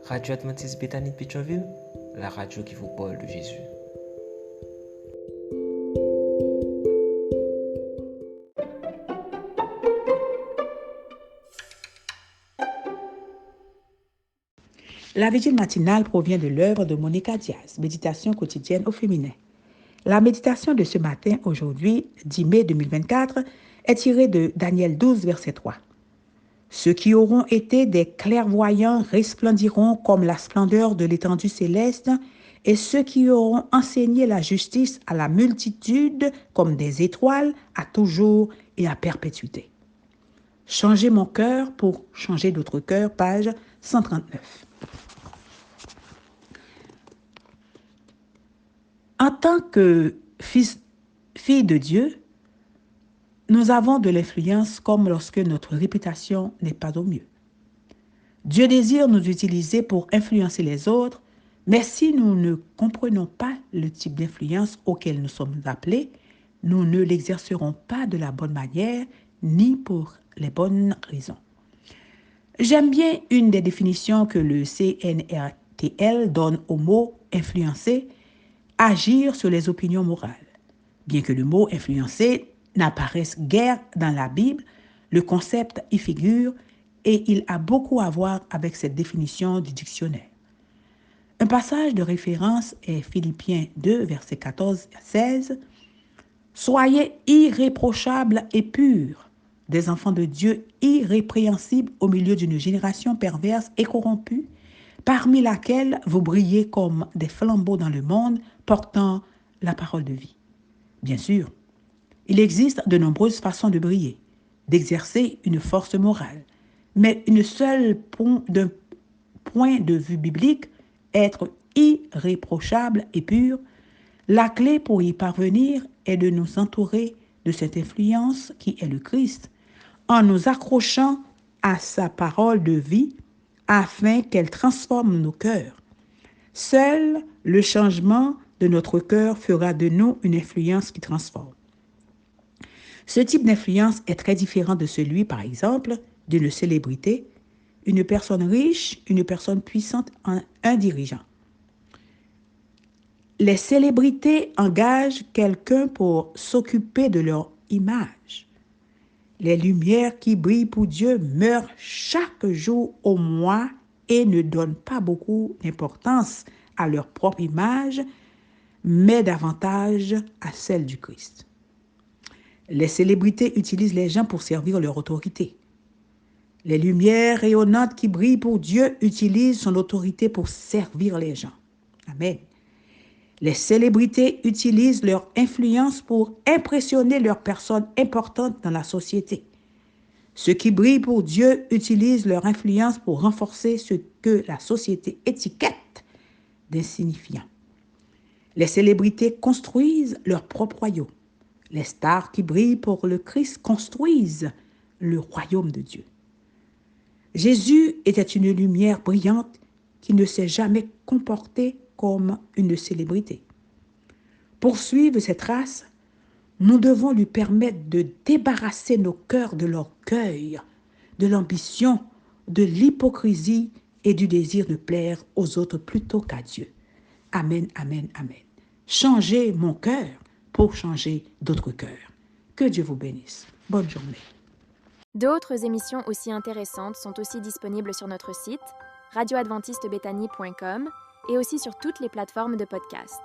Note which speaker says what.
Speaker 1: Radio Adventiste Bethany de Pétionville, la radio qui vous parle de Jésus.
Speaker 2: La vigile matinale provient de l'œuvre de Monica Diaz, Méditation quotidienne au féminin. La méditation de ce matin, aujourd'hui, 10 mai 2024, est tirée de Daniel 12, verset 3. Ceux qui auront été des clairvoyants resplendiront comme la splendeur de l'étendue céleste, et ceux qui auront enseigné la justice à la multitude comme des étoiles à toujours et à perpétuité. Changer mon cœur pour changer d'autres cœurs, page 139. En tant que fille de Dieu, nous avons de l'influence comme lorsque notre réputation n'est pas au mieux. Dieu désire nous utiliser pour influencer les autres, mais si nous ne comprenons pas le type d'influence auquel nous sommes appelés, nous ne l'exercerons pas de la bonne manière ni pour les bonnes raisons. J'aime bien une des définitions que le CNRTL donne au mot « influencer », agir sur les opinions morales. Bien que le mot « influencer » n'apparaisse guère dans la Bible, le concept y figure et il a beaucoup à voir avec cette définition du dictionnaire. Un passage de référence est Philippiens 2, versets 14 à 16. « Soyez irréprochables et purs, des enfants de Dieu irrépréhensibles au milieu d'une génération perverse et corrompue, parmi laquelle vous brillez comme des flambeaux dans le monde, portant la parole de vie. » Bien sûr, il existe de nombreuses façons de briller, d'exercer une force morale, mais d'un point de vue biblique, être irréprochable et pur, la clé pour y parvenir est de nous entourer de cette influence qui est le Christ, en nous accrochant à sa parole de vie afin qu'elle transforme nos cœurs. Seul le changement de notre cœur fera de nous une influence qui transforme. Ce type d'influence est très différent de celui, par exemple, d'une célébrité, une personne riche, une personne puissante, un dirigeant. Les célébrités engagent quelqu'un pour s'occuper de leur image. Les lumières qui brillent pour Dieu meurent chaque jour au mois et ne donnent pas beaucoup d'importance à leur propre image, mais davantage à celle du Christ. Les célébrités utilisent les gens pour servir leur autorité. Les lumières rayonnantes qui brillent pour Dieu utilisent son autorité pour servir les gens. Amen. Les célébrités utilisent leur influence pour impressionner leurs personnes importantes dans la société. Ceux qui brillent pour Dieu utilisent leur influence pour renforcer ce que la société étiquette d'insignifiant. Les célébrités construisent leur propre royaume. Les stars qui brillent pour le Christ construisent le royaume de Dieu. Jésus était une lumière brillante qui ne s'est jamais comportée comme une célébrité. Pour suivre cette trace, nous devons lui permettre de débarrasser nos cœurs de l'orgueil, de l'ambition, de l'hypocrisie et du désir de plaire aux autres plutôt qu'à Dieu. Amen, amen, amen. Changez mon cœur pour changer d'autres cœurs. Que Dieu vous bénisse. Bonne journée.
Speaker 3: D'autres émissions aussi intéressantes sont aussi disponibles sur notre site radioadventistebethany.com et aussi sur toutes les plateformes de podcast.